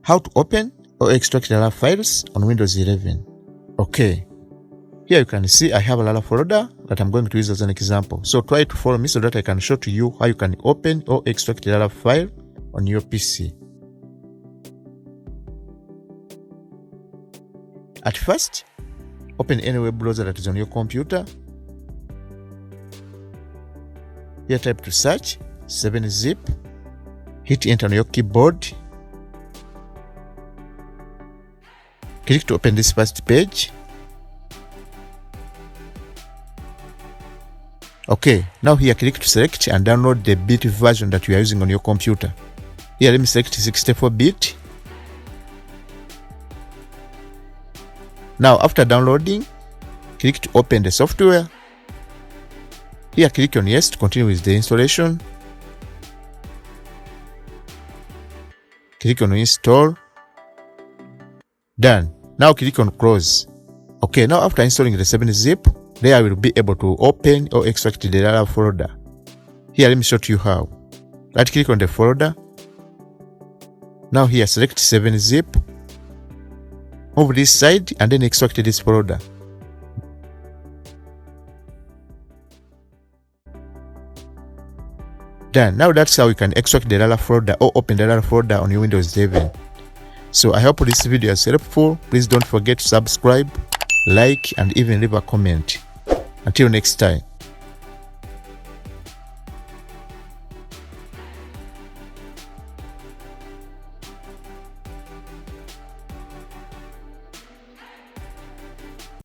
How to open or extract RAR files on Windows 11. Okay, here you can see I have a RAR folder that I'm going to use as an example. So try to follow me so that I can show to you how you can open or extract a RAR file on your PC. At first, open any web browser that is on your computer. Here type to search 7zip, hit enter on your keyboard. Click to open this first page. Okay, now here click to select and download the bit version that you are using on your computer. Here let me select 64-bit. Now after downloading, click to open the software. Here click on yes to continue with the installation. Click on install. Done. Now click on close. Okay, now after installing the 7zip, there I will be able to open or extract the RAR folder. Here let me show you how. Right click on the folder. Now here select 7zip. Move this side and then extract this folder. Done. Now that's how you can extract the RAR folder or open the RAR folder on your Windows 11. So I hope this video is helpful. Please don't forget to subscribe, like, and even leave a comment. Until next time.